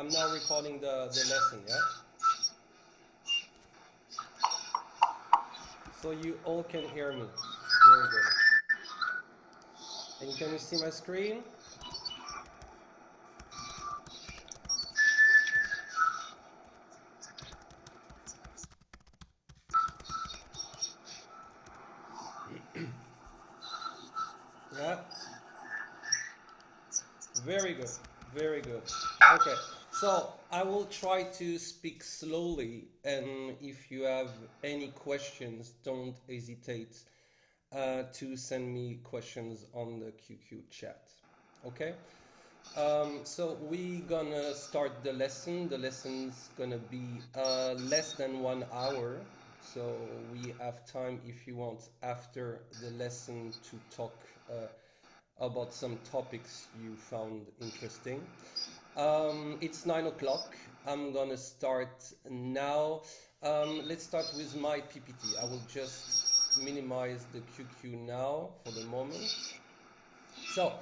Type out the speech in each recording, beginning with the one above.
I'm now recording the lesson, yeah? So you all can hear me. Very good. And can you see my screen? Yeah? Very good. Very good. Okay. So I will try to speak slowly, and if you have any questions, don't hesitate to send me questions on the QQ chat. Okay? So we gonna start the lesson. The lesson's gonna be less than 1 hour. So we have time if you want after the lesson to talk about some topics you found interesting. It's 9 o'clock. I'm gonna start now. Let's start with my PPT. I will just minimize the QQ now for the moment. So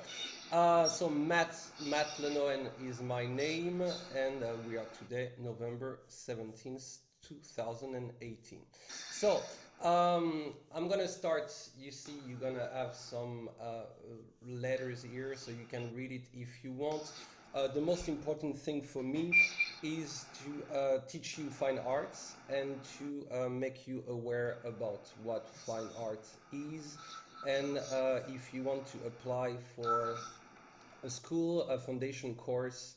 Matt Lenoen is my name, and we are today November 17th, 2018. So I'm gonna start. You see, you're gonna have some letters here, so you can read it if you want. The most important thing for me is to teach you fine arts and to make you aware about what fine art is, and if you want to apply for a school, a foundation course,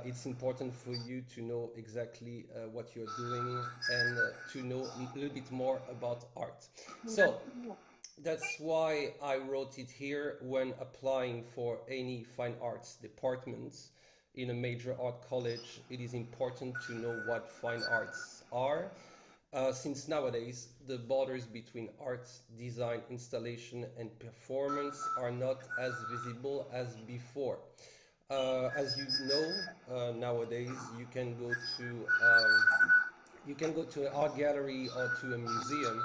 it's important for you to know exactly what you're doing and to know a little bit more about art. So that's why I wrote it here. When applying for any fine arts departments in a major art college, it is important to know what fine arts are, since nowadays the borders between art, design, installation, and performance are not as visible as before. As you know, nowadays you can go to an art gallery or to a museum,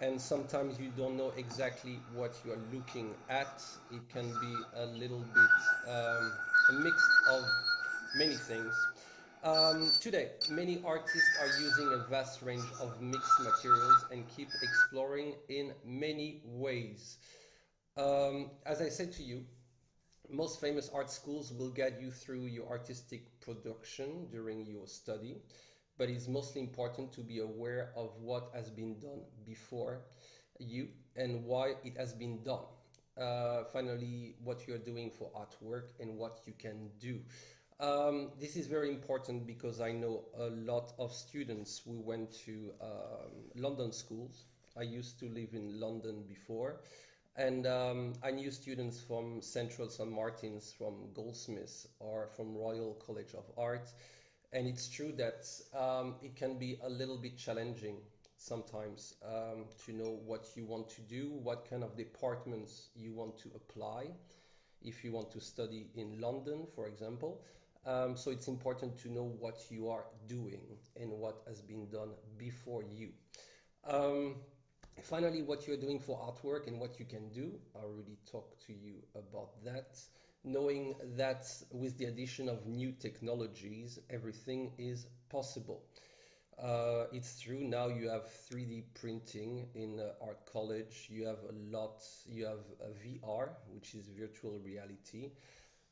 and sometimes you don't know exactly what you are looking at. It can be a little bit a mix of many things. Today, many artists are using a vast range of mixed materials and keep exploring in many ways. As I said to you, most famous art schools will guide you through your artistic production during your study, but it's mostly important to be aware of what has been done before you and why it has been done. Finally, what you're doing for artwork and what you can do. This is very important because I know a lot of students who went to London schools. I used to live in London before, and I knew students from Central St. Martin's, from Goldsmiths, or from Royal College of Art. And it's true that it can be a little bit challenging sometimes to know what you want to do, what kind of departments you want to apply if you want to study in London, for example. So it's important to know what you are doing and what has been done before you. Um, Finally, what you're doing for artwork and what you can do. I already talked to you about that. Knowing that with the addition of new technologies, everything is possible. It's true, now you have 3D printing in art college. You have you have VR, which is virtual reality.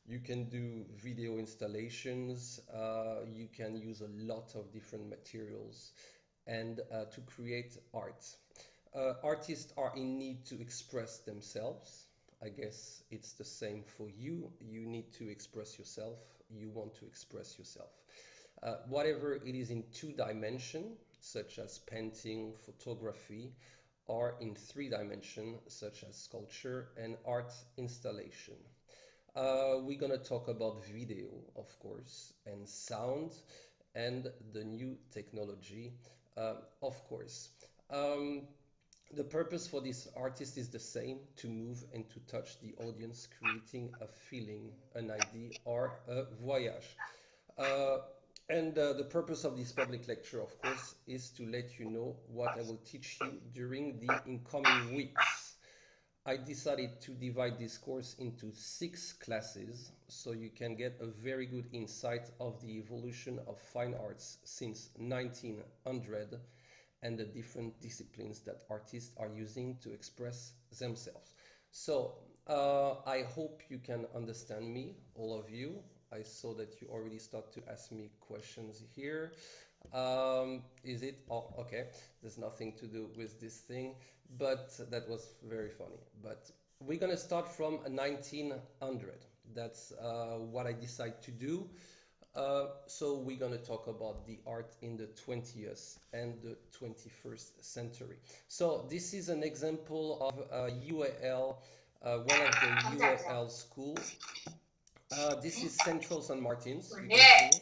You can do video installations. You can use a lot of different materials and to create art. Artists are in need to express themselves. I guess it's the same for you. You need to express yourself. You want to express yourself. Whatever it is in 2 dimension, such as painting, photography, or in 3 dimension, such as sculpture and art installation. We're gonna talk about video, of course, and sound, and the new technology, of course. The purpose for this artist is the same: to move and to touch the audience, creating a feeling, an idea, or a voyage. Uh, and the purpose of this public lecture, of course, is to let you know what I will teach you during the incoming weeks. I decided to divide this course into 6 classes so you can get a very good insight of the evolution of fine arts since 1900 and the different disciplines that artists are using to express themselves. So I hope you can understand me, all of you. I saw that you already start to ask me questions here. Is it? Oh, okay. There's nothing to do with this thing, but that was very funny. But we're gonna start from 1900. That's what I decide to do. So we're gonna talk about the art in the 20th and the 21st century. So this is an example of UAL, one of the UAL school. This is Central St. Martin's, you can see.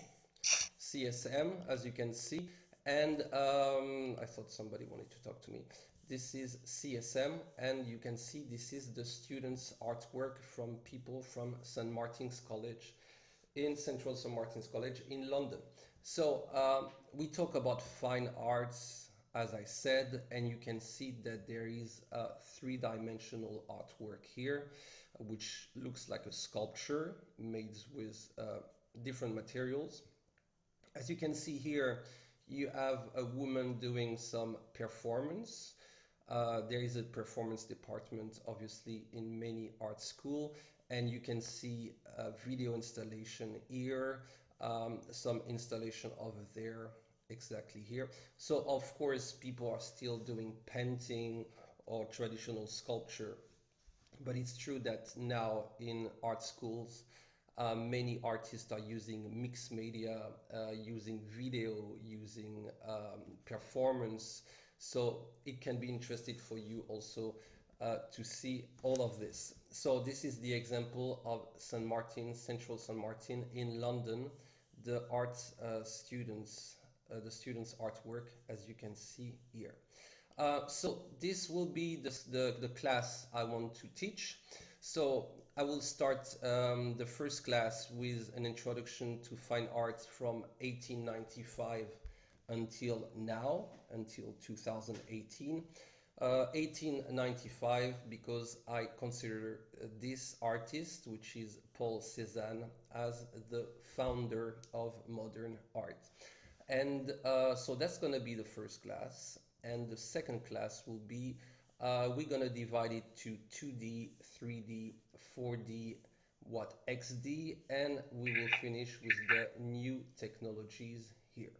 CSM, as you can see. And I thought somebody wanted to talk to me. This is CSM, and you can see this is the students' artwork from people from St. Martin's College in Central St. Martin's College in London. So we talk about fine arts, as I said, and you can see that there is a 3-dimensional artwork here, which looks like a sculpture made with different materials. As you can see here, you have a woman doing some performance. There is a performance department, obviously, in many art school, and you can see a video installation here, some installation over there, exactly here. So, of course, people are still doing painting or traditional sculpture, but it's true that now in art schools, many artists are using mixed media, using video, using performance. So it can be interesting for you also to see all of this. So this is the example of St. Martin, Central St. Martin in London, the art students, the students' artwork, as you can see here. So this will be the class I want to teach. So I will start the first class with an introduction to fine art from 1895 until now, until 2018. 1895 because I consider this artist, which is Paul Cézanne, as the founder of modern art. And so that's going to be the first class. And the second class will be, we're going to divide it to 2D, 3D, 4D, XD, and we will finish with the new technologies here.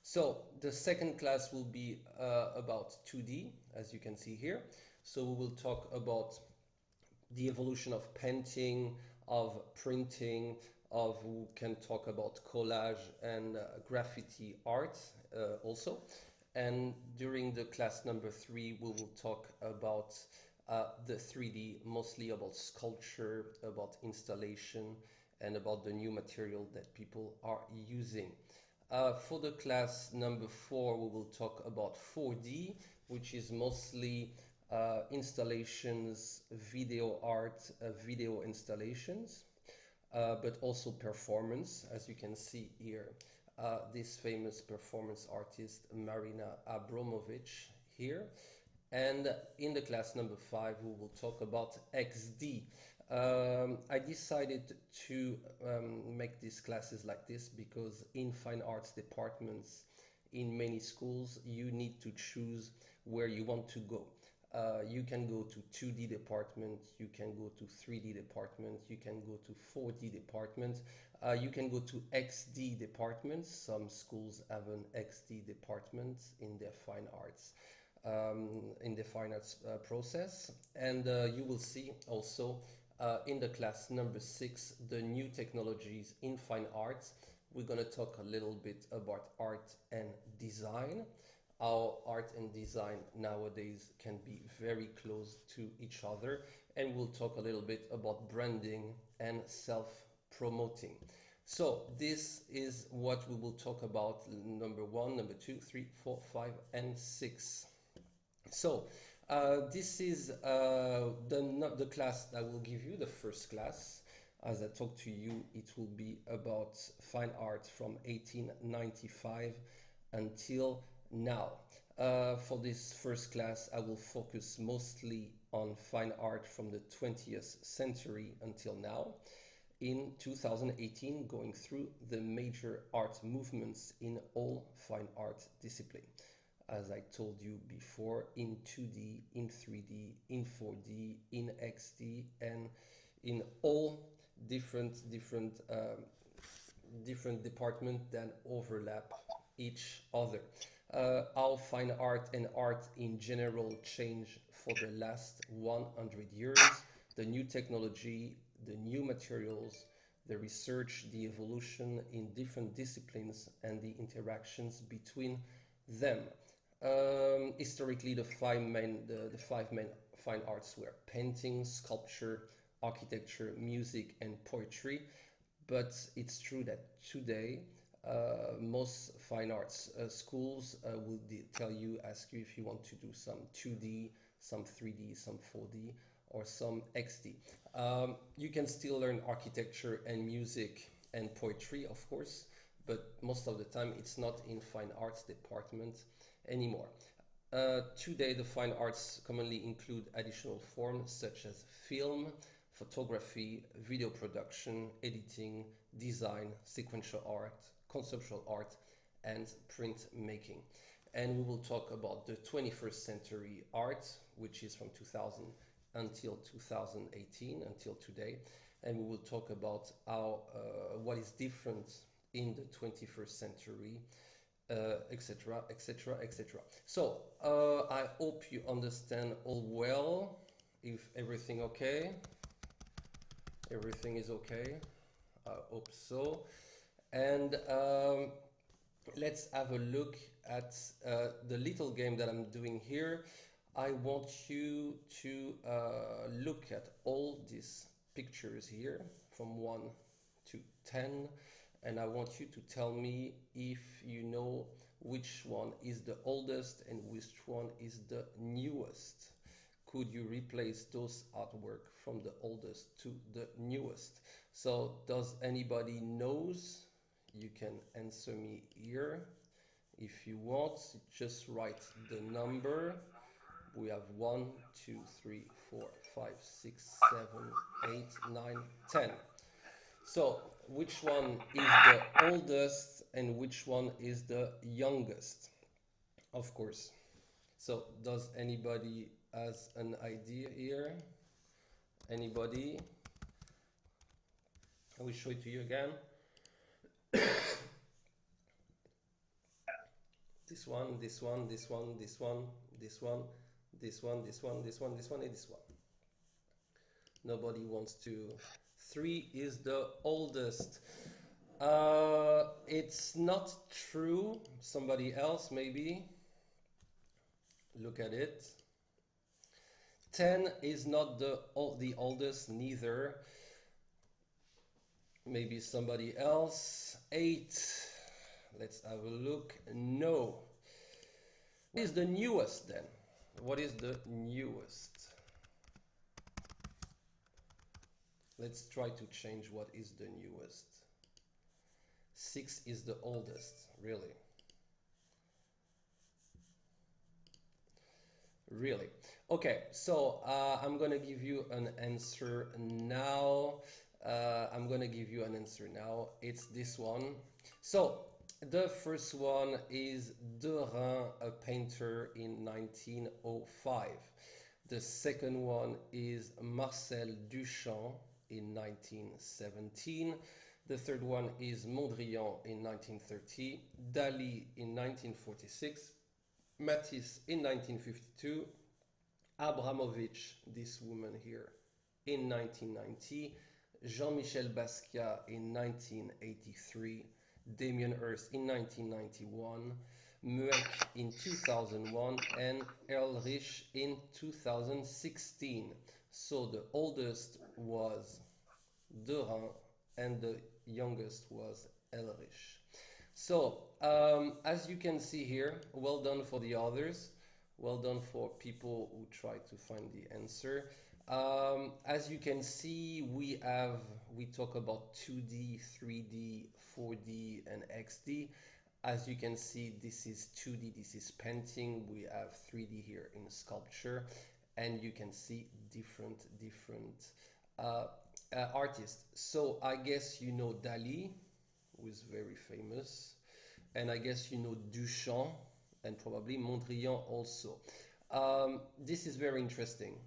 So the second class will be about 2D, as you can see here. So we will talk about the evolution of painting, of printing, we can talk about collage and graffiti art also. And during the class number 3, we will talk about the 3D, mostly about sculpture, about installation, and about the new material that people are using. For the class number 4, we will talk about 4D, which is mostly installations, video art, video installations, but also performance, as you can see here. This famous performance artist, Marina Abramovich, here. And in the class number 5, we will talk about XD. I decided to make these classes like this because in fine arts departments, in many schools, you need to choose where you want to go. You can go to 2D department, you can go to 3D department, you can go to 4D department, you can go to XD departments. Some schools have an XD department in their fine arts. In the fine arts process, and you will see also in the class number 6 the new technologies in fine arts. We're going to talk a little bit about art and design, how art and design nowadays can be very close to each other, and we'll talk a little bit about branding and self-promoting. So this is what we will talk about, number 1, number 2, 3, 4, 5, and 6. So this is the class I will give you, the first class. As I talked to you, it will be about fine art from 1895 until now. For this first class, I will focus mostly on fine art from the 20th century until now. In 2018, going through the major art movements in all fine art discipline. As I told you before, in 2D, in 3D, in 4D, in XD, and in all different departments that overlap each other. How fine art and art in general change for the last 100 years, the new technology, the new materials, the research, the evolution in different disciplines, and the interactions between them. Historically, the five main fine arts were painting, sculpture, architecture, music, and poetry. But it's true that today most fine arts schools will tell you, ask you if you want to do some 2D, some 3D, some 4D, or some XD. You can still learn architecture and music and poetry, of course, but most of the time it's not in fine arts department anymore. Today, the fine arts commonly include additional forms such as film, photography, video production, editing, design, sequential art, conceptual art, and printmaking. And we will talk about the 21st century art, which is from 2000 until 2018, until today. And we will talk about how what is different in the 21st century, etc., etc., etc. So I hope you understand all well. If everything okay, everything is okay. I hope so. And let's have a look at the little game that I'm doing here. I want you to look at all these pictures here from 1 to 10, and I want you to tell me if you know which one is the oldest and which one is the newest. Could you replace those artwork from the oldest to the newest? So does anybody knows? You can answer me here. If you want, just write the number. We have 1, 2, 3, 4, 5, 6, 7, 8, 9, 10. So which one is the oldest and which one is the youngest? Of course. So does anybody has an idea here? Anybody? I will show it to you again. This one, this one, this one, this one, this one, this one, this one, this one, this one, and this one. Nobody wants to. 3 is the oldest. It's not true. Somebody else maybe. Look at it. 10 is not the oldest neither. Maybe somebody else. 8. Let's have a look. No. What is the newest then? What is the newest? Let's try to change what is the newest. 6 is the oldest, really. Really. Okay, so I'm gonna give you an answer now. It's this one. So the first one is Derain, a painter in 1905. The second one is Marcel Duchamp in 1917. The third one is Mondrian in 1930, Dali in 1946, Matisse in 1952, Abramovich, this woman here, in 1990, Jean-Michel Basquiat in 1983, Damien Hirst in 1991, Mueck in 2001, and Ehrlich in 2016. So the oldest was Derain and the youngest was Ehrlich. So as you can see here, well done for the others. Well done for people who try to find the answer. As you can see, we talk about 2D, 3D, 4D, and XD. As you can see, this is 2D, this is painting. We have 3D here in sculpture, and you can see different uh, artists. So I guess you know Dali, who is very famous, and I guess you know Duchamp, and probably Mondrian also. This is very interesting.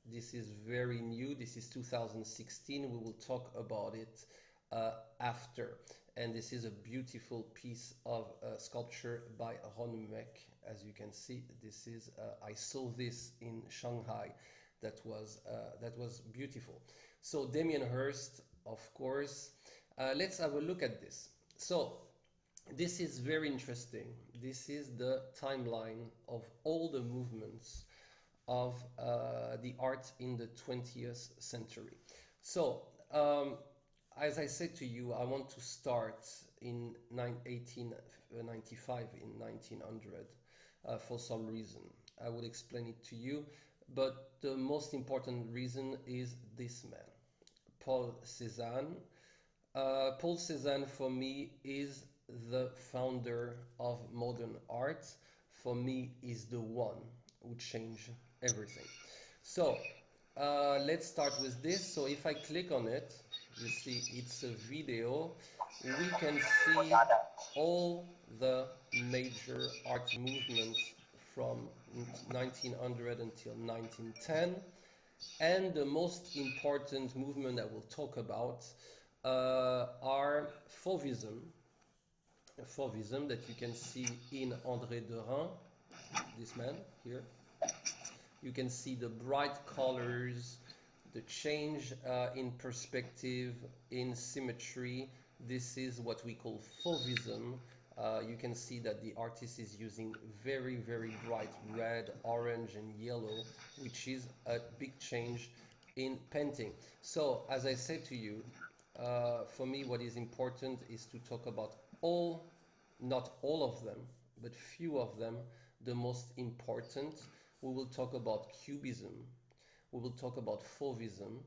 This is very new. This is 2016. We will talk about it after. And this is a beautiful piece of sculpture by Ronnemek. As you can see, this is I saw this in Shanghai. That was beautiful. So Damien Hirst, of course. Let's have a look at this. So this is very interesting. This is the timeline of all the movements of the art in the 20th century. So, as I said to you, I want to start in 1895, in 1900, for some reason. I will explain it to you, but the most important reason is this man, Paul Cézanne. Paul Cézanne, for me, is the founder of modern art. For me, is the one who changed everything. So let's start with this. So if I click on it, you see it's a video. We can see all the major art movements from 1900 until 1910. And the most important movement that we'll talk about are Fauvism that you can see in André Derain, this man here. You can see the bright colors, the change in perspective, in symmetry. This is what we call Fauvism. You can see that the artist is using very, very bright red, orange, and yellow, which is a big change in painting. So, as I said to you, for me, what is important is to talk about all, not all of them, but few of them, the most important. We will talk about Cubism, we will talk about Fauvism,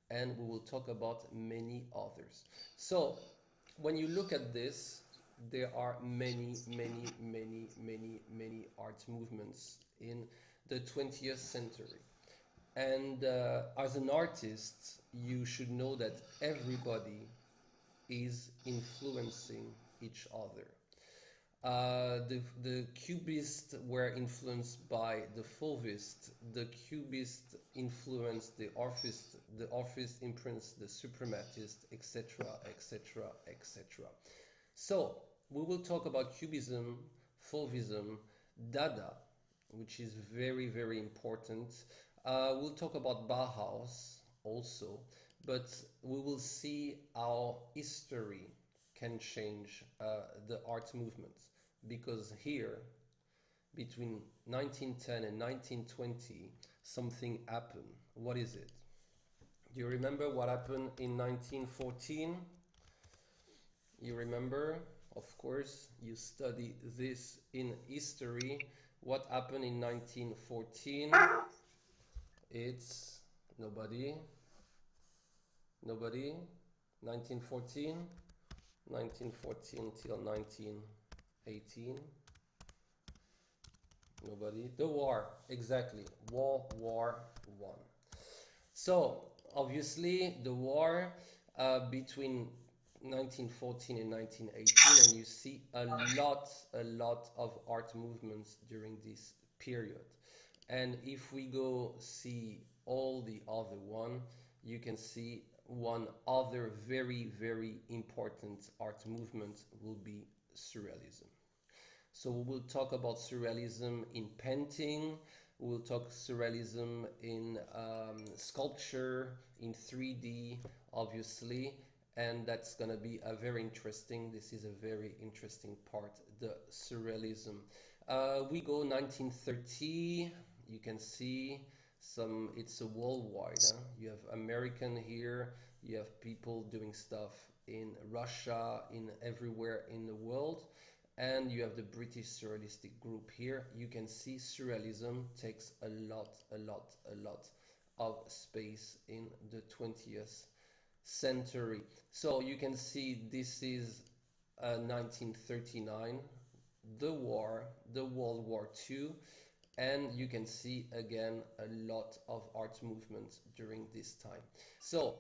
and we will talk about many others. So, when you look at this, there are many art movements in the 20th century. And as an artist, you should know that everybody is influencing each other. The Cubists were influenced by the Fauvists. The Cubists influenced the Orphist influenced the Suprematist, etc., etc., etc. So we will talk about Cubism, Fauvism, Dada, which is very, very important. We'll talk about Bauhaus also, but we will see how history can change the art movements, because here between 1910 and 1920 something happened. What is it? Do you remember what happened in 1914? You remember? Of course, you study this in history. What happened in 1914? It's nobody. 1914 till 1918. Nobody. The war, exactly. World War One. So obviously the war between 1914 and 1918, and you see a lot of art movements during this period. And if we go see all the other one, you can see one other very important art movement will be Surrealism. So we will talk about Surrealism in painting, we will talk Surrealism in sculpture, in 3D, obviously, and that's going to be a very interesting, this is a very interesting part, the Surrealism. We go 1930, you can see some, it's a worldwide. Huh? You have American here, you have people doing stuff in Russia, in everywhere in the world, and you have the British Surrealistic group here. You can see Surrealism takes a lot of space in the 20th century. So you can see this is 1939, the war, the World War II, and you can see again a lot of art movements during this time. So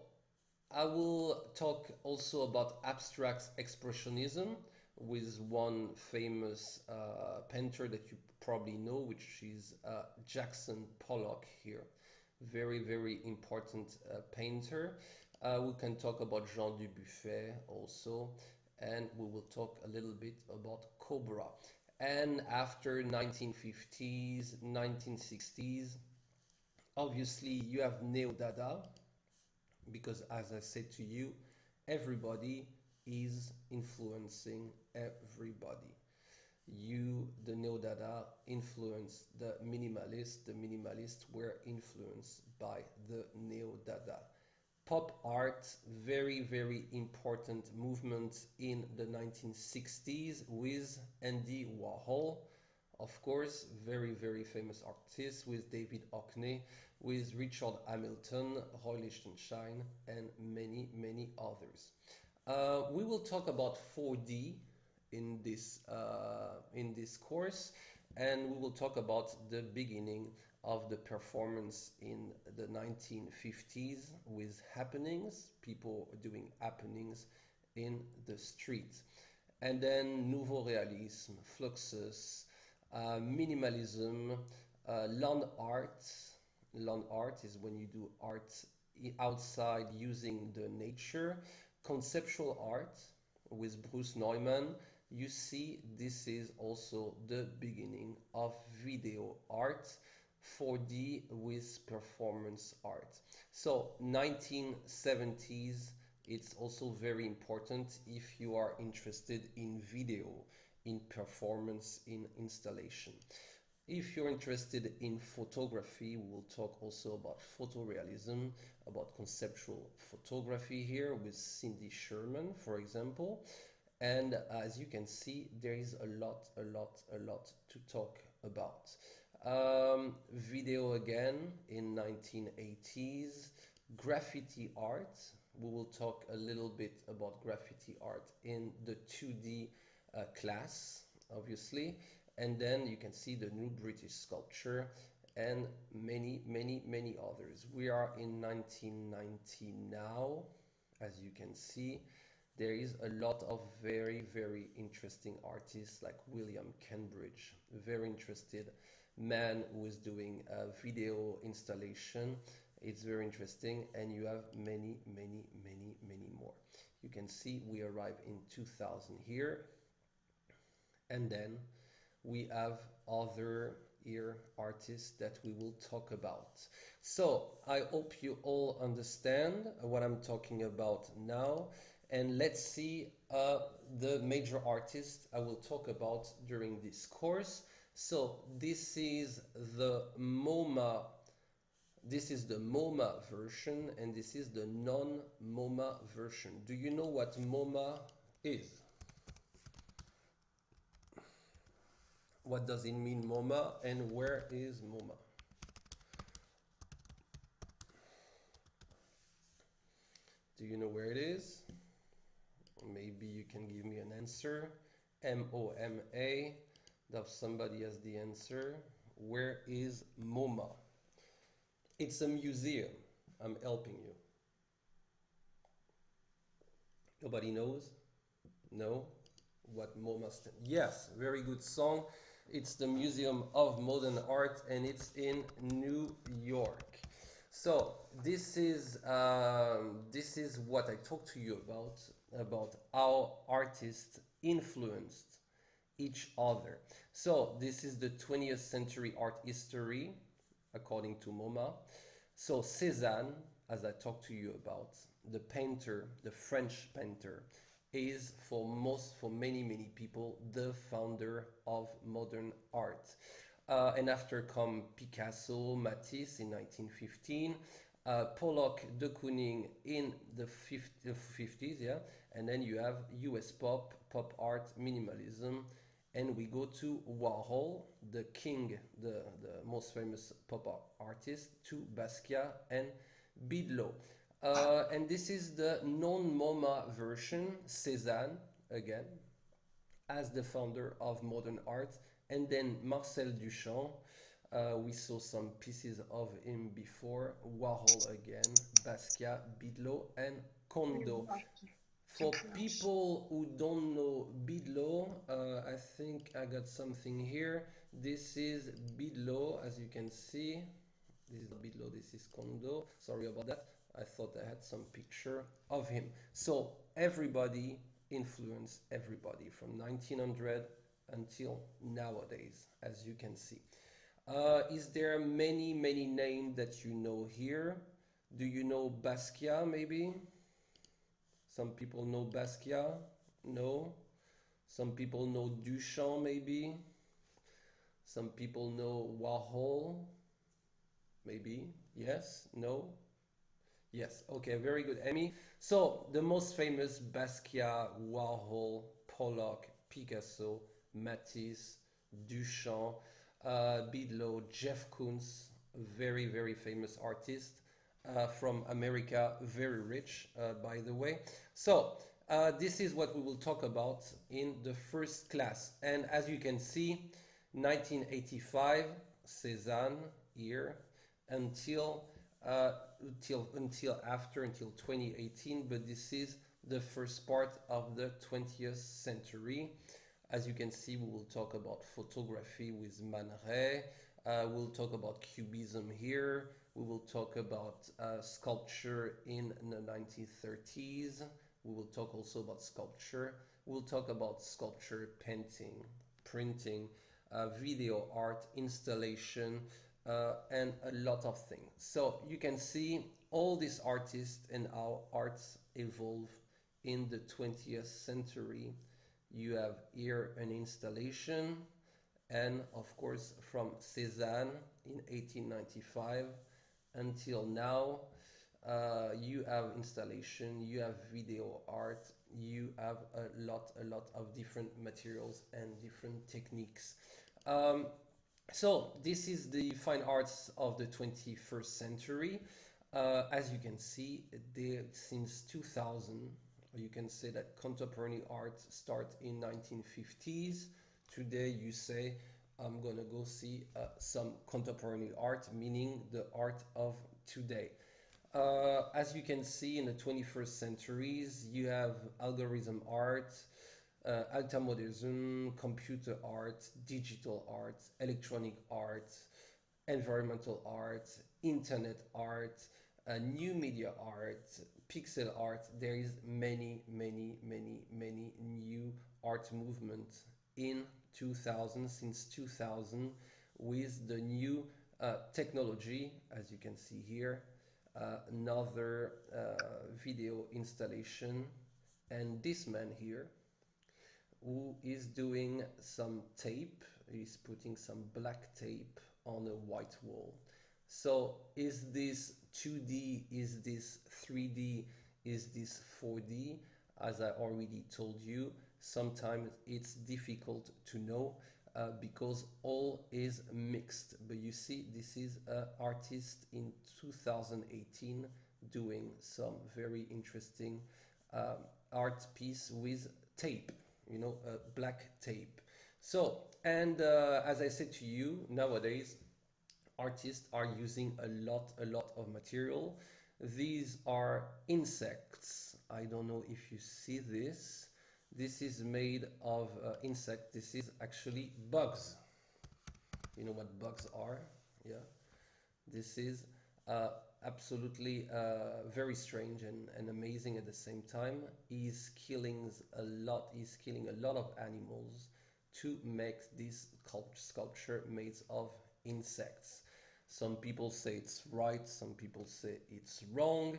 I will talk also about abstract expressionism with one famous painter that you probably know, which is Jackson Pollock here. Very, very important painter. We can talk about Jean Dubuffet also, and we will talk a little bit about Cobra. And after 1950s, 1960s, obviously you have Neo-Dada, because as I said to you, everybody is influencing everybody. The Neo-Dada influenced the minimalists were influenced by the Neo-Dada. Pop art, very, very important movement in the 1960s with Andy Warhol, of course, very, very famous artist, with David Hockney, with Richard Hamilton, Roy Lichtenstein, and many, many others. We will talk about 4D in this course, and we will talk about the beginning of the performance in the 1950s with happenings, people doing happenings in the streets. And then Nouveau Realisme, Fluxus, minimalism, land art. Land art is when you do art outside using the nature. Conceptual art with Bruce Neumann. You see, this is also the beginning of video art. 4D with performance art. So 1970s, it's also very important if you are interested in video, in performance, in installation. If you're interested in photography, we'll talk also about photorealism, about conceptual photography here with Cindy Sherman, for example. And as you can see, there is a lot to talk about. Video again in 1980s, graffiti art. We will talk a little bit about graffiti art in the 2D class, obviously. And then you can see the new British sculpture and many, many, many others. We are in 1990 now, as you can see. There is a lot of very, very interesting artists like William Cambridge, very interested man who is doing a video installation. It's very interesting, and you have many, many, many, many more. You can see we arrive in 2000 here, and then we have other here artists that we will talk about. So I hope you all understand what I'm talking about now, and let's see the major artists I will talk about during this course. So this is the MoMA. This is the MoMA version, and this is the non-MoMA version. Do you know what MoMA is? What does it mean, MoMA, and where is MoMA? Do you know where it is? Maybe you can give me an answer. MoMA. If somebody has the answer. Where is MoMA? It's a museum. I'm helping you. Nobody knows? No? What MoMA stands? Yes, very good song. It's the Museum of Modern Art, and it's in New York. So this is what I talked to you about how artists influenced each other. So this is the 20th century art history, according to MoMA. So Cézanne, as I talked to you about, the painter, the French painter, is for many people the founder of modern art. And after come Picasso, Matisse in 1915, Pollock, de Kooning in the 50s, yeah, and then you have US pop art, minimalism, and we go to Warhol, the king, the most famous pop artist, to Basquiat and Bidlo. And this is the non-MoMA version, Cézanne, again, as the founder of modern art. And then Marcel Duchamp, we saw some pieces of him before, Warhol again, Basquiat, Bidlot, and Kondo. For people who don't know Bidlot, I think I got something here. This is Bidlot, as you can see. This is Bidlot, this is Kondo. Sorry about that. I thought I had some picture of him. So everybody influenced everybody from 1900 until nowadays, as you can see. Is there many names that you know here? Do you know Basquiat maybe? Some people know Basquiat? No. Some people know Duchamp maybe. Some people know Warhol? Maybe. Yes? No? Yes. Okay, very good, Emmy. So the most famous Basquiat, Warhol, Pollock, Picasso, Matisse, Duchamp, Bidlot, Jeff Koons, very famous artist from America, very rich, by the way. So this is what we will talk about in the first class. And as you can see, 1985, Cézanne here, until until 2018, but this is the first part of the 20th century. As you can see, we will talk about photography with Man Ray. We'll talk about cubism here. We will talk about sculpture in the 1930s. We will talk also about sculpture. We'll talk about sculpture, painting, printing, video art, installation, and a lot of things. So you can see all these artists and how arts evolve in the 20th century. You have here an installation, and of course from Cézanne in 1895 until now, you have installation, you have video art, you have a lot of different materials and different techniques. So this is the fine arts of the 21st century. As you can see, since 2000, you can say that contemporary art starts in 1950s. Today you say, I'm gonna go see some contemporary art, meaning the art of today. As you can see in the 21st centuries, you have algorithm art, Altamodernism, computer art, digital art, electronic art, environmental art, internet art, new media art, pixel art. There is many new art movement in 2000, since 2000, with the new technology, as you can see here, another video installation, and this man here who is doing some tape, he's putting some black tape on a white wall. So is this 2D, is this 3D, is this 4D? As I already told you, sometimes it's difficult to know because all is mixed. But you see, this is an artist in 2018 doing some very interesting art piece with tape, black tape. So, and as I said to you, nowadays artists are using a lot of material. These are insects. I don't know if you see this. This is made of insect. This is actually bugs. You know what bugs are? Yeah. This is absolutely very strange and amazing at the same time. He's killing a lot. He's killing a lot of animals to make this sculpture made of insects. Some people say it's right, some people say it's wrong.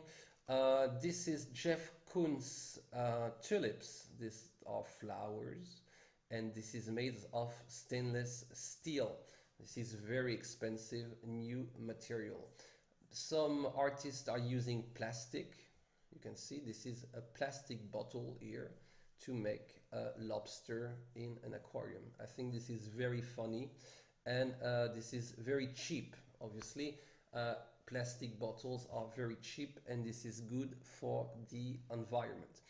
This is Jeff Koons tulips. These are flowers, and this is made of stainless steel. This is very expensive new material. Some artists are using plastic. You can see this is a plastic bottle here to make a lobster in an aquarium. I think this is very funny, and this is very cheap. Obviously, plastic bottles are very cheap, and this is good for the environment.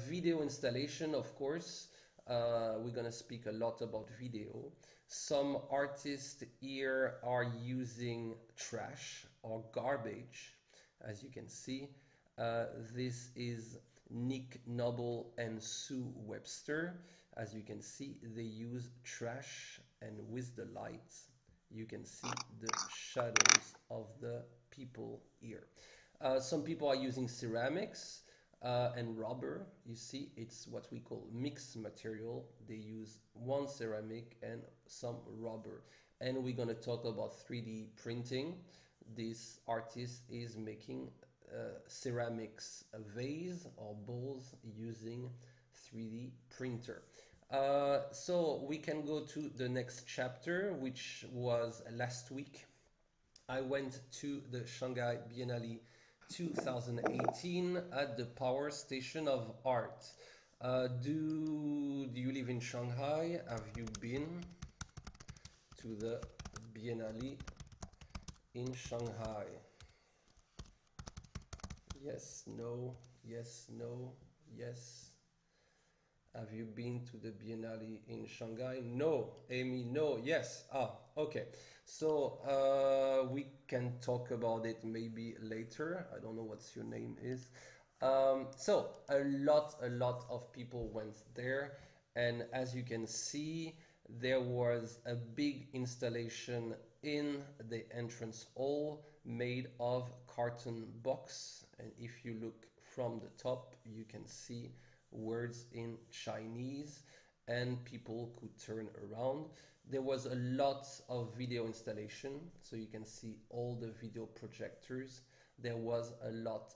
Video installation, of course. We're gonna speak a lot about video. Some artists here are using trash or garbage, as you can see. This is Nick Noble and Sue Webster. As you can see, they use trash, and with the lights, you can see the shadows of the people here. Some people are using ceramics and rubber. You see, it's what we call mixed material. They use one ceramic and some rubber. And we're going to talk about 3D printing. This artist is making ceramics vase or bowls using 3D printer. So we can go to the next chapter, which was last week. I went to the Shanghai Biennale 2018 at the Power Station of Art. Do you live in Shanghai? Have you been to the Biennale in Shanghai? Yes, no, yes, no, yes. Have you been to the Biennale in Shanghai? No. Amy, no. Yes. Ah, okay. So we can talk about it maybe later. I don't know what's your name is. So a lot of people went there, and as you can see, there was a big installation in the entrance hall made of carton box, and if you look from the top, you can see words in Chinese, and people could turn around. There was a lot of video installation, so you can see all the video projectors. There was a lot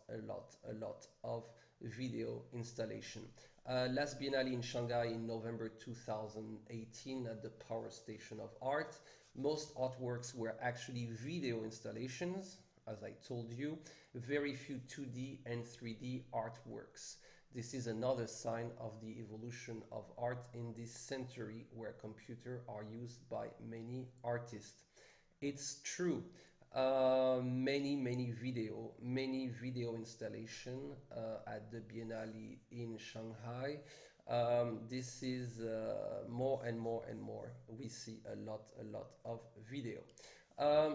of video installation. Last Biennale in Shanghai in November 2018 at the Power Station of Art. Most artworks were actually video installations, as I told you. Very few 2D and 3D artworks. This is another sign of the evolution of art in this century where computers are used by many artists. It's true. Many video installation at the Biennale in Shanghai. This is more and more. We see a lot of video.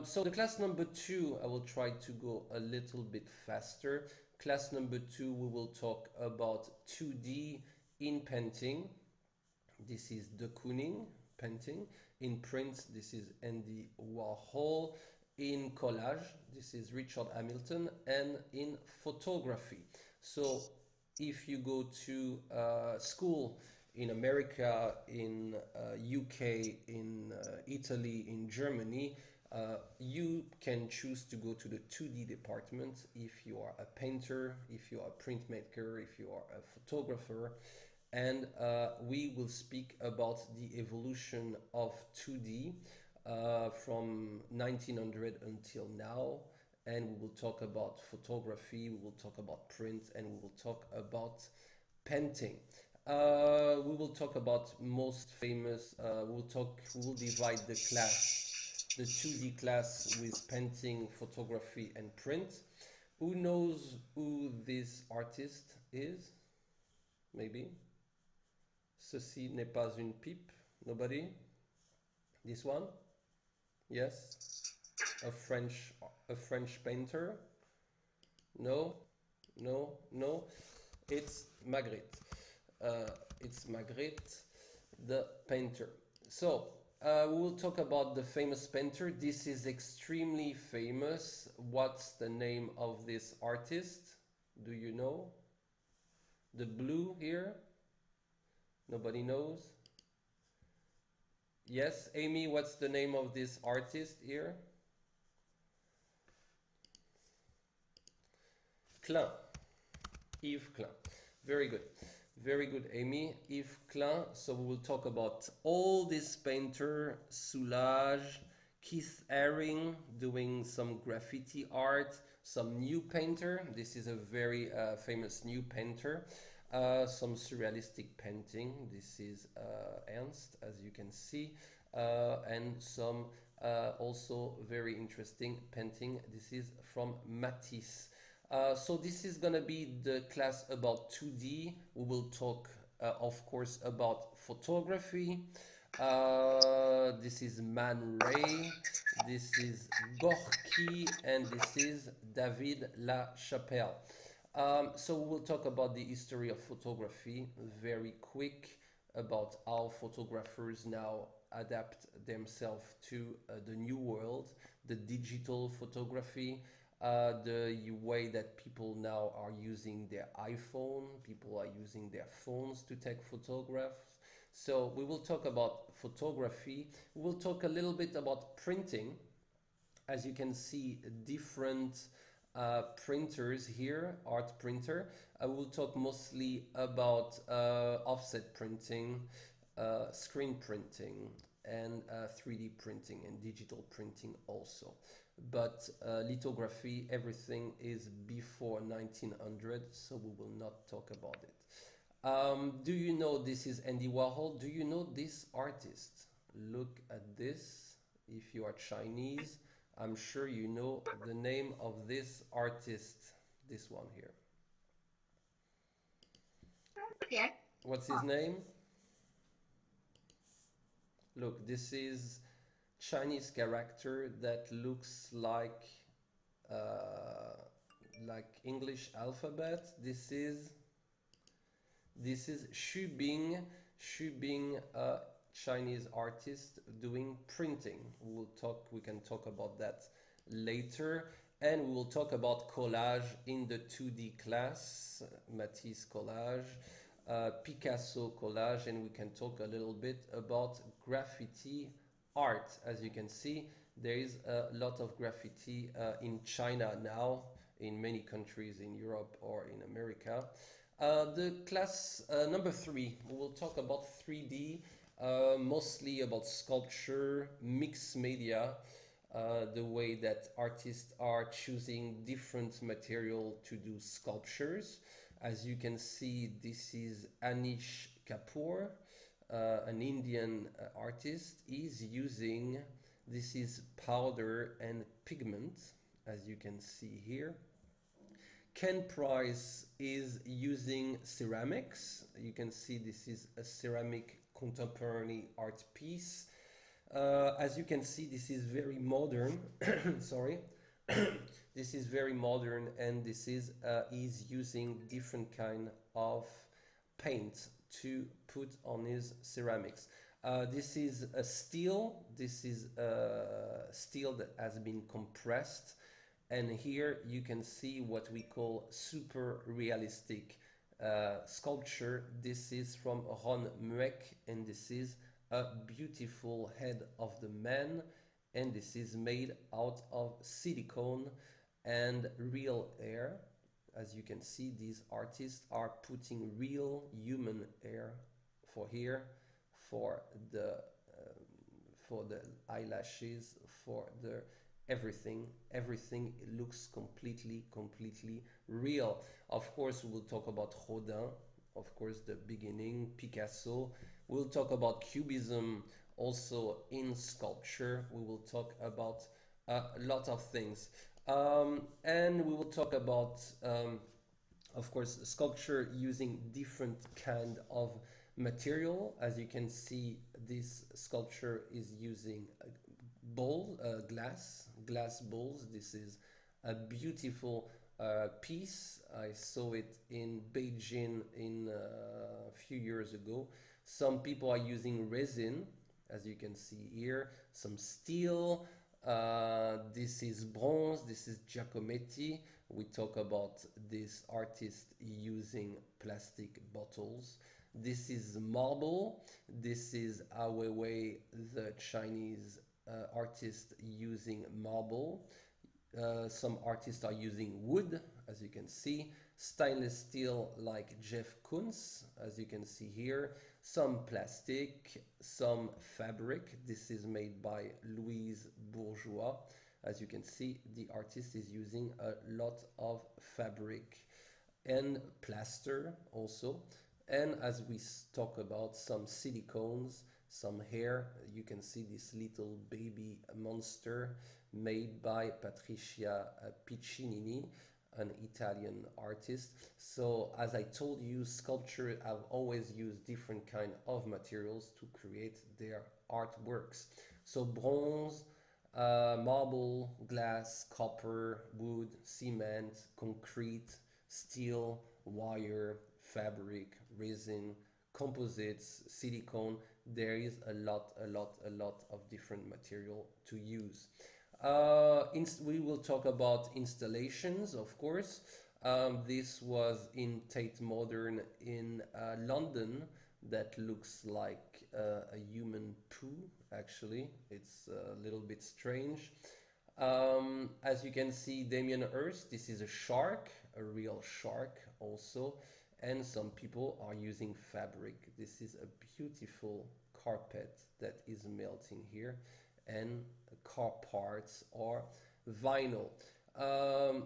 So the class number 2, I will try to go a little bit faster. Class number 2, we will talk about 2D in painting. This is de Kooning painting. In print, this is Andy Warhol. In collage, this is Richard Hamilton. And in photography. So if you go to school in America, in UK, in Italy, in Germany, you can choose to go to the 2D department if you are a painter, if you are a printmaker, if you are a photographer. And we will speak about the evolution of 2D from 1900 until now. And we will talk about photography, we will talk about print, and we will talk about painting. We will talk about most famous, we will divide the class, the 2D class with painting, photography, and print. Who knows who this artist is? Maybe. Ceci n'est pas une pipe. Nobody? This one? Yes? A French painter? No? It's Magritte. It's Magritte, the painter. So we will talk about the famous painter. This is extremely famous. What's the name of this artist? Do you know? The blue here? Nobody knows? Yes, Amy, what's the name of this artist here? Klein. Yves Klein. Very good. Very good, Amy. Yves Klein. So we will talk about all this painter, Soulage, Keith Haring doing some graffiti art, some new painter. This is a very famous new painter. Some surrealistic painting. This is Ernst, as you can see, and some also very interesting painting. This is from Matisse. So this is gonna be the class about 2D. We will talk of course, about photography. This is Man Ray, this is Gorky, and this is David LaChapelle. So we'll talk about the history of photography, very quick, about how photographers now adapt themselves to the new world, the digital photography, the way that people now are using their iPhone, people are using their phones to take photographs. So we will talk about photography. We'll talk a little bit about printing. As you can see, different printers here, art printer. I will talk mostly about offset printing, screen printing, and 3D printing and digital printing also. But lithography, everything is before 1900, so we will not talk about it. Do you know this is Andy Warhol? Do you know this artist? Look at this. If you are Chinese, I'm sure you know the name of this artist, this one here. Yeah. What's his name? Look, this is Chinese character that looks uh, like English alphabet. This is Xu Bing. Xu Bing, a Chinese artist doing printing. We can talk about that later. And we will talk about collage in the 2D class, Matisse collage, Picasso collage, and we can talk a little bit about graffiti art. As you can see, there is a lot of graffiti in China now, in many countries in Europe or in America. The class number three, we will talk about 3D, mostly about sculpture, mixed media, the way that artists are choosing different material to do sculptures. As you can see, this is Anish Kapoor, an Indian artist. Is using, this is powder and pigment, as you can see here. Ken Price is using ceramics. You can see this is a ceramic contemporary art piece. As you can see, this is very modern. Sorry. This is very modern, and this is using different kind of paint to put on his ceramics. This is a steel. This is steel that has been compressed, and here you can see what we call super realistic sculpture. This is from Ron Mueck, and this is a beautiful head of the man, and this is made out of silicone and real hair. As you can see, these artists are putting real human hair for here, for the for the eyelashes, for the everything. Everything looks completely real. Of course, we will talk about Rodin, of course, the beginning, Picasso. We'll talk about cubism also in sculpture. We will talk about a lot of things. And we will talk about, of course, sculpture using different kind of material. As you can see, this sculpture is using glass bowls. This is a beautiful piece. I saw it in Beijing a few years ago. Some people are using resin, as you can see here, some steel. This is bronze, this is Giacometti. We talk about this artist using plastic bottles. This is marble. This is Ai Weiwei, the Chinese artist using marble. Some artists are using wood, as you can see. Stainless steel like Jeff Koons, as you can see here. Some plastic, some fabric. This is made by Louise Bourgeois. As you can see, the artist is using a lot of fabric and plaster also. And as we talk about some silicones, some hair, you can see this little baby monster made by Patricia Piccinini. an Italian artist. So as I told you, sculpture have always used different kind of materials to create their artworks. So bronze, marble, glass, copper, wood, cement, concrete, steel, wire, fabric, resin, composites, silicone. There is a lot of different material to use. We will talk about installations, of course. This was in Tate Modern in London. That looks like a human poo, actually. It's a little bit strange. As you can see, Damien Hirst, this is a shark, a real shark also. And some people are using fabric. This is a beautiful carpet that is melting here, and car parts or vinyl.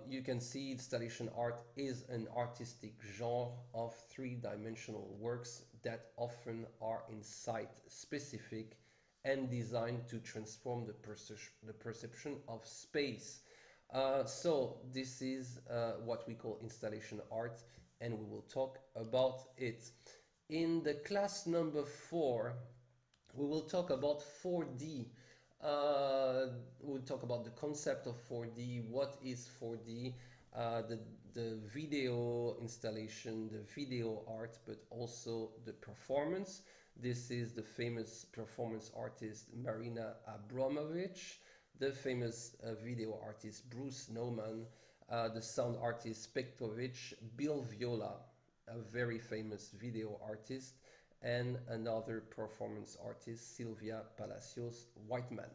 You can see installation art is an artistic genre of three-dimensional works that often are in site specific and designed to transform the perception of space. So this is what we call installation art, and we will talk about it. In the class number 4, we will talk about 4D. We'll talk about the concept of 4D, what is 4D, the video installation, the video art, but also the performance. This is the famous performance artist Marina Abramovich, the famous video artist Bruce Nauman, the sound artist Spektovich, Bill Viola, a very famous video artist, and another performance artist, Sylvia Palacios Whiteman.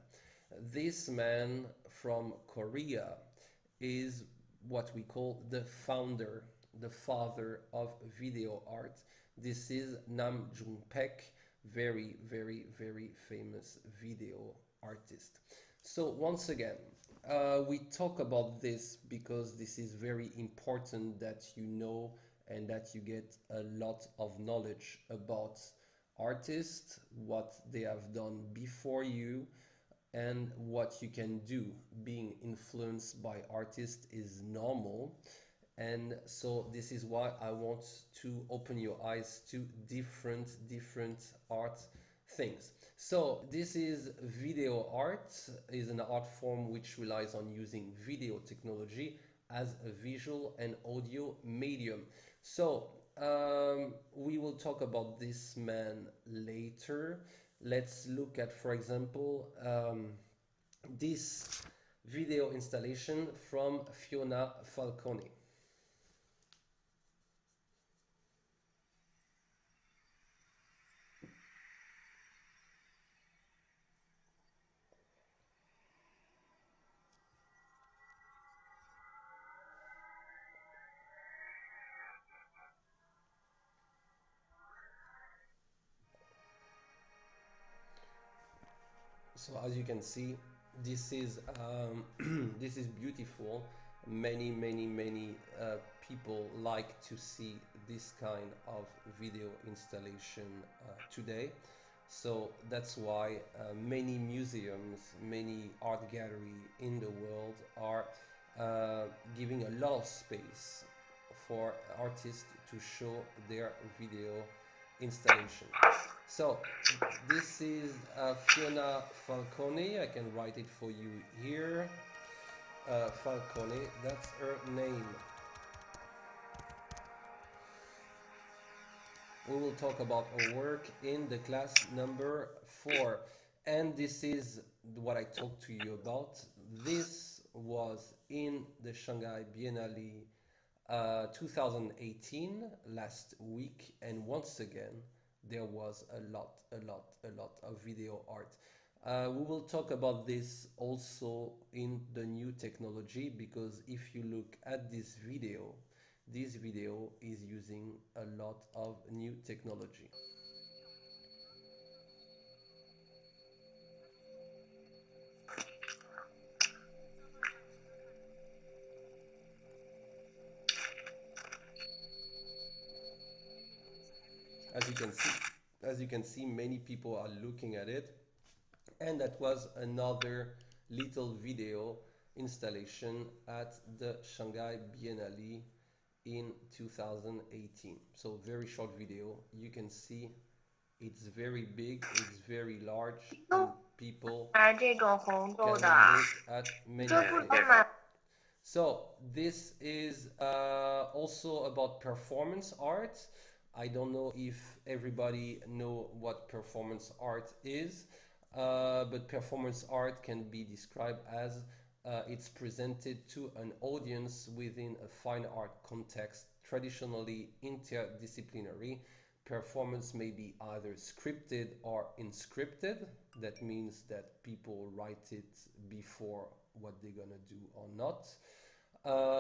This man from Korea is what we call the founder, the father of video art. This is Nam June-paik, very famous video artist. So once again, we talk about this because this is very important that you know and that you get a lot of knowledge about artists, what they have done before you, and what you can do. Being influenced by artists is normal. And so this is why I want to open your eyes to different art things. So this is video art, is an art form which relies on using video technology as a visual and audio medium. So we will talk about this man later. Let's look at, for example, this video installation from Fiona Falcone. So as you can see, this is this is beautiful. Many people like to see this kind of video installation today. So that's why many museums, many art galleries in the world are giving a lot of space for artists to show their video installation. So this is Fiona Falcone. I can write it for you here. Falcone, that's her name. We will talk about her work in the class number 4. And this is what I talked to you about. This was in the Shanghai Biennale 2018, last week, and once again there was a lot of video art. We will talk about this also in the new technology, because if you look at this video is using a lot of new technology. As you can see, many people are looking at it, and that was another little video installation at the Shanghai Biennale in 2018. So very short video. You can see it's very big, it's very large, and people 这种红豆 can 的啊， look at many 这不 things. 是买 So this is also about performance art. I don't know if everybody know what performance art is, but performance art can be described as it's presented to an audience within a fine art context, traditionally interdisciplinary. Performance may be either scripted or unscripted. That means that people write it before what they're gonna do or not.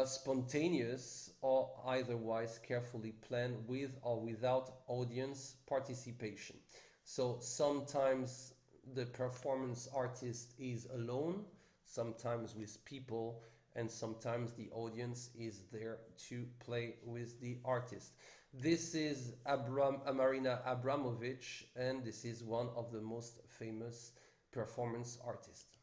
Spontaneous or otherwise carefully planned with or without audience participation. So sometimes the performance artist is alone, sometimes with people, and sometimes the audience is there to play with the artist. This is Marina Abramovich, and this is one of the most famous performance artists.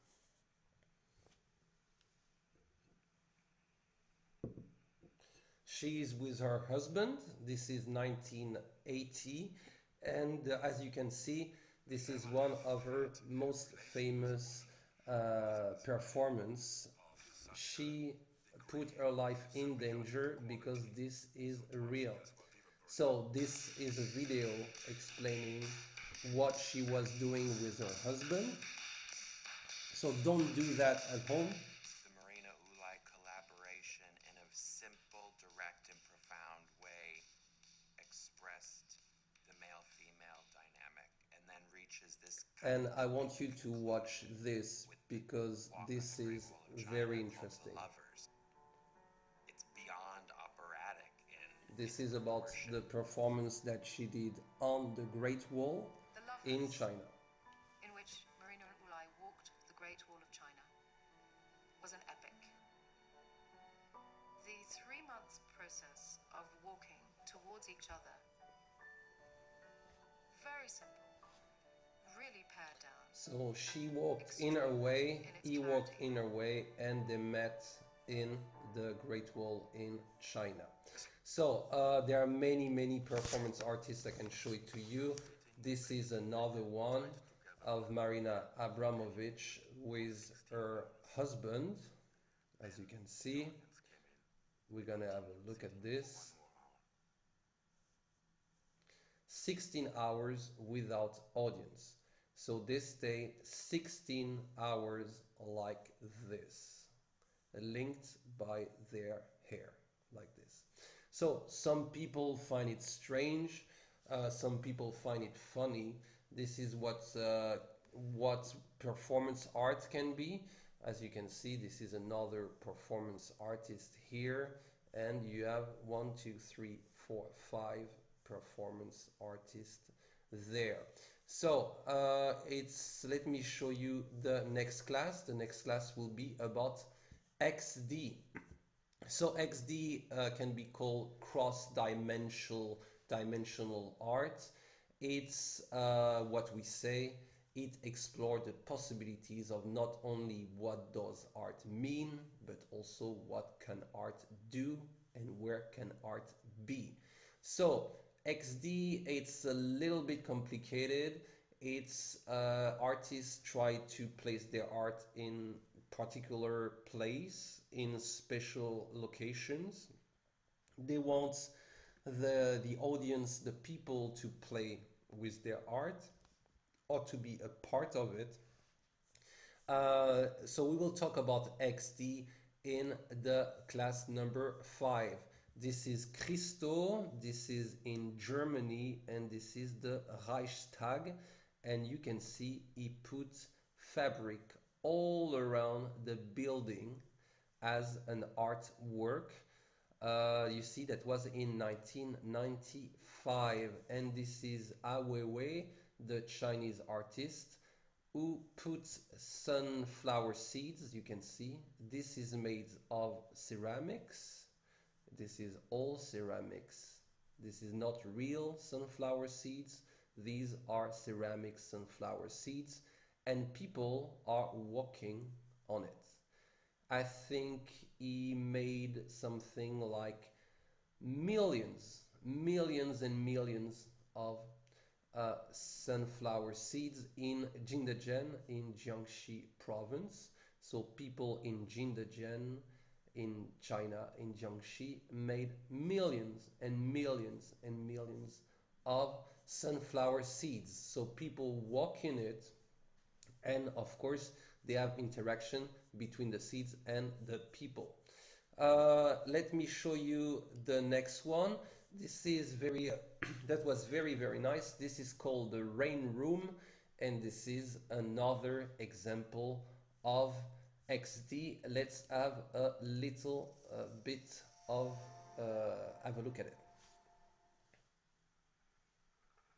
She is with her husband. This is 1980, and as you can see, this is one of her most famous performance. She put her life in danger because this is real. So this is a video explaining what she was doing with her husband. So don't do that at home. The Marina Ulai collaboration in a simple, direct, and profound way expressed the male-female dynamic and then reaches this And I want you to watch this because this is very interesting. It's beyond operatic This is about the performance that she did on the Great Wall in China. In which Marina and Ulai walked the Great Wall of China was an epic. The 3 months process of walking towards each other, very simple, really pared down. So she walked in her way, he walked in her way, and they met in the Great Wall in China. So there are many performance artists. I can show it to you. This is another one of Marina Abramovich with her husband. As you can see, we're gonna have a look at this. 16 hours without audience. So they stay 16 hours like this, linked by their hair, like this. So some people find it strange, some people find it funny. This is what performance art can be. As you can see, this is another performance artist here, and you have 1, 2, 3, 4, 5 performance artists there. So let me show you the next class. The next class will be about XD. So XD can be called cross-dimensional art. It's what we say. It explores the possibilities of not only what does art mean, but also what can art do and where can art be. So XD, it's a little bit complicated. It's artists try to place their art in particular place in special locations. They want the audience, the people to play with their art or to be a part of it. So we will talk about XD in the class number 5. This is Christo, this is in Germany, and this is the Reichstag. And you can see he put fabric all around the building as an artwork. You see that was in 1995, and this is Ai Weiwei, the Chinese artist, who puts sunflower seeds. You can see this is made of ceramics. This is all ceramics. This is not real sunflower seeds. These are ceramic sunflower seeds, and people are walking on it. I think he made something like millions and millions of sunflower seeds in Jingdezhen in Jiangxi province. So people in Jingdezhen in China, in Jiangxi, made millions and millions and millions of sunflower seeds. So people walk in it, and of course they have interaction between the seeds and the people. Let me show you the next one. This is very that was very nice. This is called the rain room, and this is another example of XD. Let's have a little bit of have a look at it.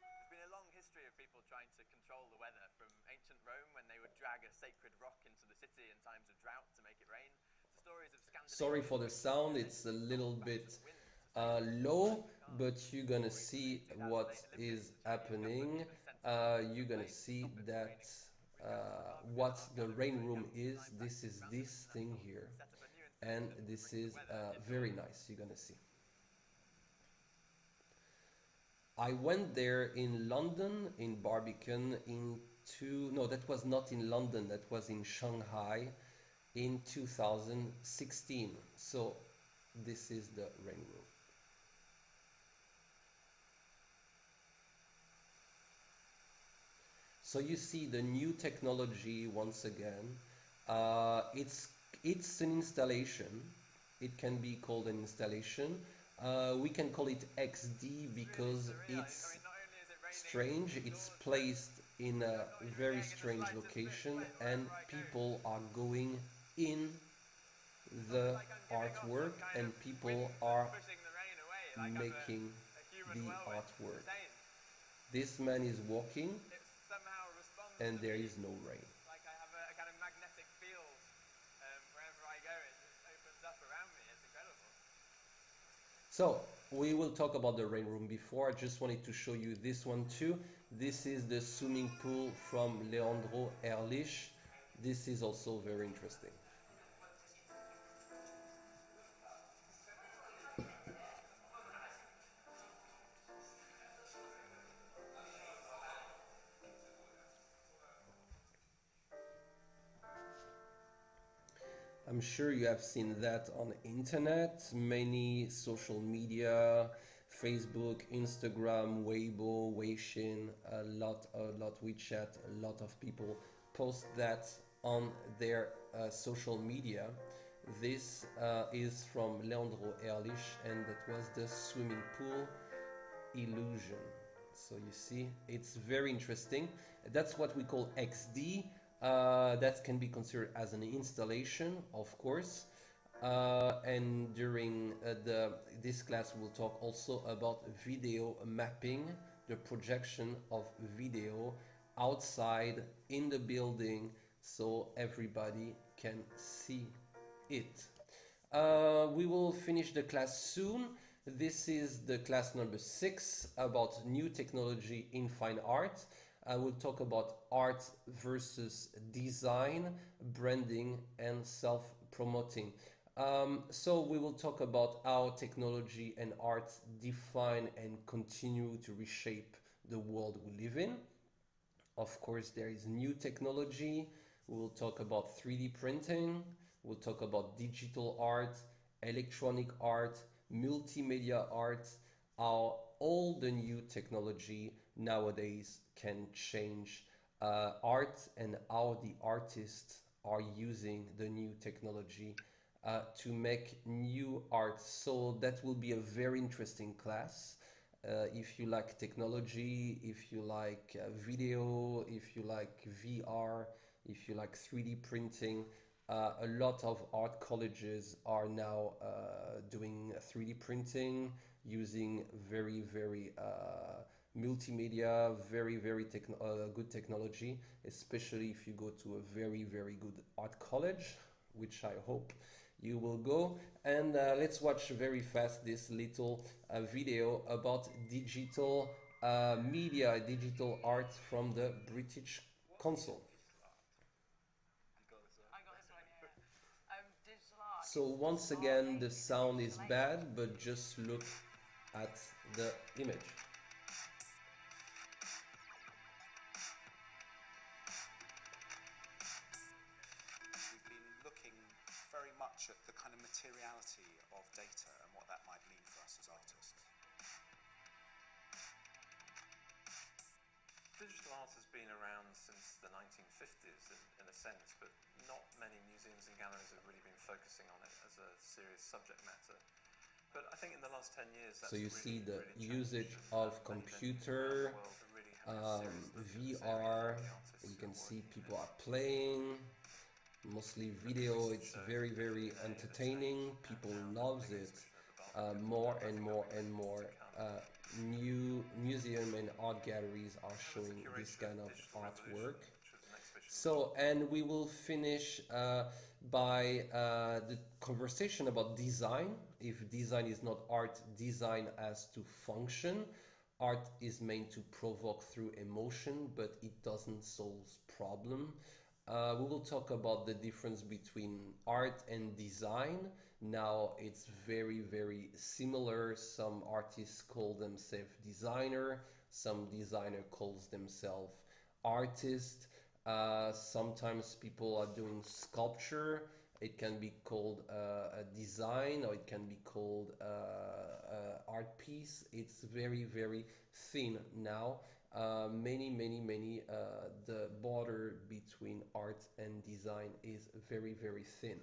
There's been a long history of people trying to control the weather, from ancient Rome when they would drag a sacred rock into the city in times of drought to make it rain, to stories of Sorry Scandinavian for the witches sound, who it's a allegedly little told bats bit of wind to sail low, into cars. but you're gonna More see recently, in what 2008 is Olympics, the Chinese government happening. even sent a drone to You're the gonna plane to see stop it from that raining. We cancelled Lava what the Gallery rain for a room campus is. design This practice is Random this thing International here, set up a new and installation to this bring the is weather very indoors. nice. You're gonna see. I went there in London, in Barbican, in no, that was not in London, that was in Shanghai in 2016. So this is the rain room. So you see the new technology once again. Uh, it's it's an installation. It can be called an installation. We can call it XD because it's Not only is it raining strange. It's indoors, placed in a not even very getting the strange slightest location, wind and wherever I go. people are going in It's almost the like I'm giving off artwork, some kind and of wind people that's are pushing the rain away, like I'm making a human the whirlwind. It's artwork. insane. This man is walking, It somehow responds and to there me is no rain. like I have a kind of magnetic field wherever I go. It just opens up around me. It's incredible. So we will talk about the rain room before. I just wanted to show you this one too. This is the swimming pool from Leandro Ehrlich. This is also very interesting. I'm sure you have seen that on the internet, many social media, Facebook, Instagram, Weibo, Weixin, a lot WeChat, a lot of people post that on their social media. This is from Leandro Ehrlich, and that was the swimming pool illusion. So you see, it's very interesting. That's what we call XD. That can be considered as an installation, of course. And during this class, we'll talk also about video mapping, the projection of video outside in the building, so everybody can see it. We will finish the class soon. This is the class number 6 about new technology in fine art. I will talk about art versus design, branding, and self promoting. So, we will talk about how technology and art define and continue to reshape the world we live in. Of course, there is new technology. We'll talk about 3D printing. We'll talk about digital art, electronic art, multimedia art, how all the new technology nowadays can change art, and how the artists are using the new technology to make new art. So that will be a very interesting class. If you like technology, if you like video, if you like VR, if you like 3D printing, a lot of art colleges are now doing 3D printing using very multimedia, very good technology, especially if you go to a very good art college, which I hope you will go. And let's watch very fast this little video about digital media, digital art from the British Council. I got this one, yeah. So once again, the sound is bad, but just look at the image. We've been looking very much at the kind of materiality of data and what that might mean for us as artists. Digital art has been around since the 1950s in a sense, but not many museums and galleries have really been focusing on it as a serious subject matter. But I think in the last 10 years, that's So you really, see the really usage changed, of many computer, venues around the world are really having a serious look at this area, VR. the artists You who can are see working people there. are playing, mostly video. It's very, very entertaining. People loves it. More and more and more new museum and art galleries are showing this kind of artwork. So, and we will finish by the conversation about design. If design is not art, design has to function. Art is meant to provoke through emotion, but it doesn't solve problem. We will talk about the difference between art and design. Now it's very, very similar. Some artists call themselves designer, some designer calls themselves artist. Sometimes people are doing sculpture. It can be called a design, or it can be called art piece. It's very, very thin now. Many, the border between art and design is very, very thin.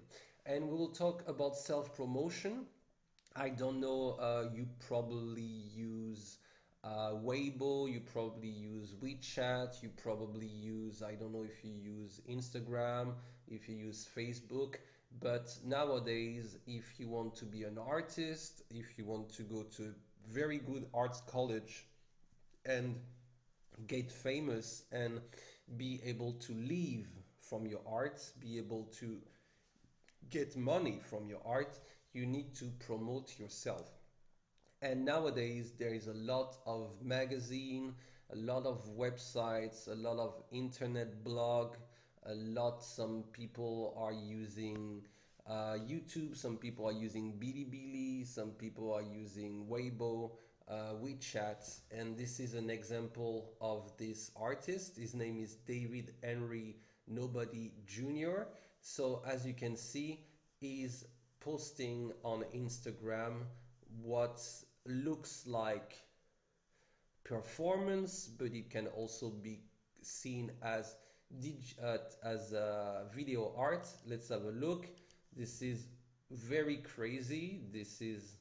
And we will talk about self-promotion. I don't know, you probably use Weibo, you probably use WeChat, you probably use, I don't know if you use Instagram, if you use Facebook, but nowadays, if you want to be an artist, if you want to go to very good arts college and get famous and be able to live from your art, be able to get money from your art, you need to promote yourself. And nowadays there is a lot of magazine, a lot of websites, a lot of internet blog, some people are using YouTube, some people are using Bilibili, some people are using Weibo, WeChat, and this is an example of this artist. His name is David Henry Nobody Jr. So as you can see, he's posting on Instagram what looks like performance, but it can also be seen as video art. Let's have a look. This is very crazy. This is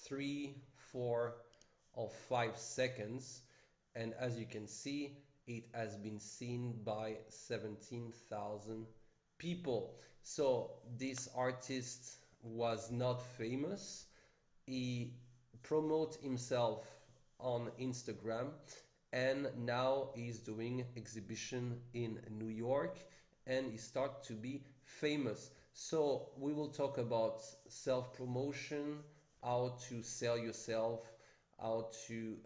3, 4, or 5 seconds, and as you can see, it has been seen by 17,000 people. So this artist was not famous. He promote himself on Instagram, and now he's doing exhibition in New York, and he start to be famous. So we will talk about self-promotion, how to sell yourself, how to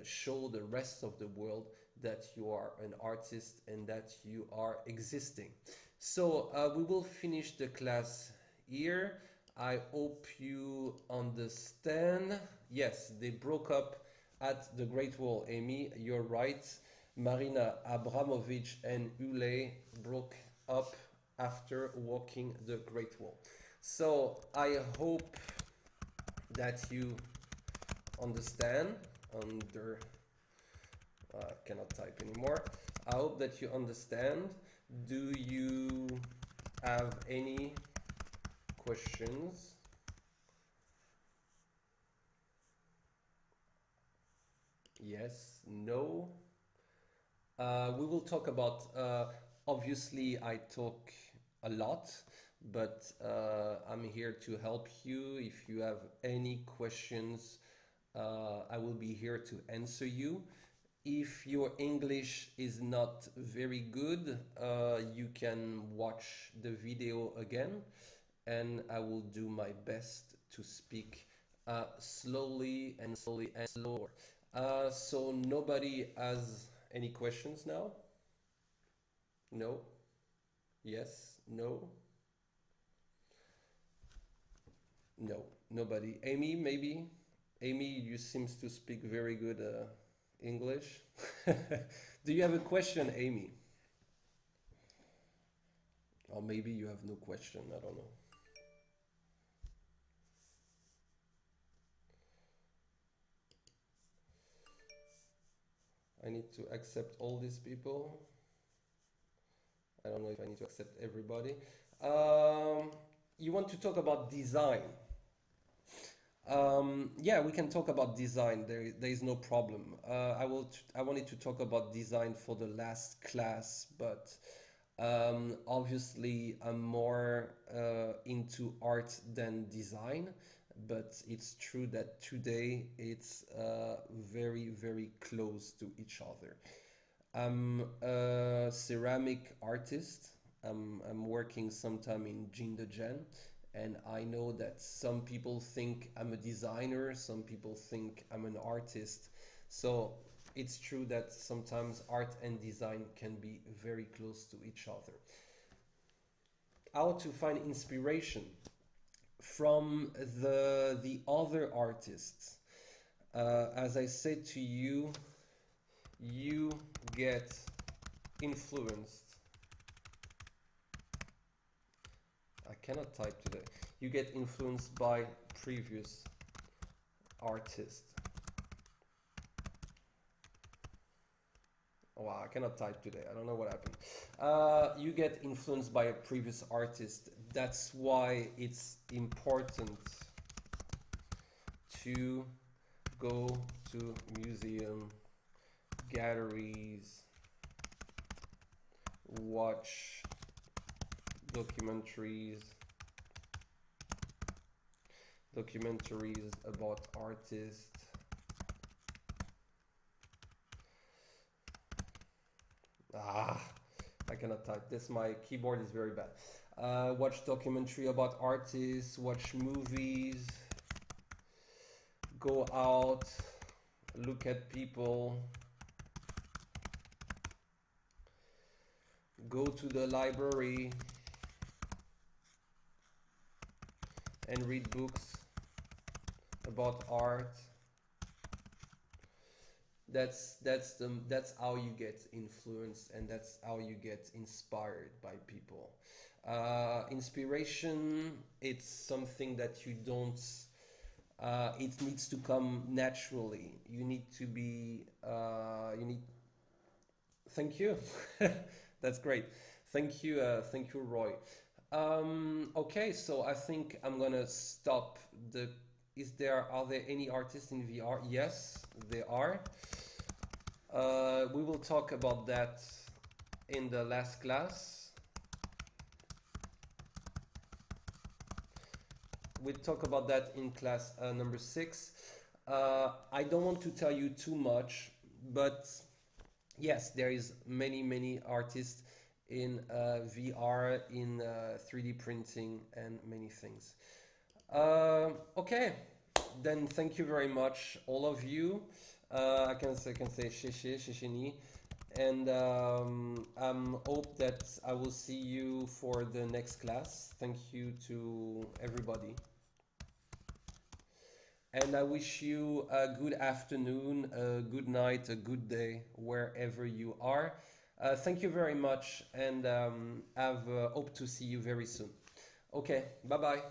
show the rest of the world that you are an artist and that you are existing. So we will finish the class here. I hope you understand. Yes, they broke up at the Great Wall. Amy, you're right. Marina Abramovich and Ule broke up after walking the Great Wall. So I hope that you understand. Cannot type anymore. I hope that you understand. Do you have any questions? Yes, no. We will talk about, obviously I talk a lot, but I'm here to help you. If you have any questions, I will be here to answer you. If your English is not very good, you can watch the video again, and I will do my best to speak slowly and slower. So nobody has any questions now? No? Yes? No? No, nobody. Amy, maybe? Amy, you seems to speak very good English. Do you have a question, Amy? Or maybe you have no question, I don't know. I need to accept all these people. I don't know if I need to accept everybody. You want to talk about design? Yeah, we can talk about design. There is no problem. I wanted to talk about design for the last class, but obviously I'm more into art than design. But it's true that today it's very, very close to each other. I'm a ceramic artist. I'm working sometime in Jindagen, and I know that some people think I'm a designer, some people think I'm an artist. So it's true that sometimes art and design can be very close to each other. How to find inspiration from the other artists? As I said to you, you get influenced. I cannot type today. You get influenced by previous artists. Oh, wow, I cannot type today. I don't know what happened. You get influenced by a previous artist. That's why it's important to go to museum, galleries, watch documentaries about artists. I cannot type. This my keyboard is very bad. Watch documentary about artists, watch movies, go out, look at people, go to the library and read books about art. That's how you get influenced, and that's how you get inspired by people. Inspiration, it's something that you don't. It needs to come naturally. You need to be. You need. Thank you. That's great. Thank you, Roy. Okay, so I think I'm gonna stop the. Are there any artists in VR? Yes, there are. We will talk about that in the last class. We'll talk about that in class number 6. I don't want to tell you too much, but yes, there is many artists in VR, in 3D printing, and many things. Okay, then thank you very much, all of you. I can say shishini, and hope that I will see you for the next class. Thank you to everybody, and I wish you a good afternoon, a good night, a good day, wherever you are. Thank you very much, and hope to see you very soon. Okay, bye bye.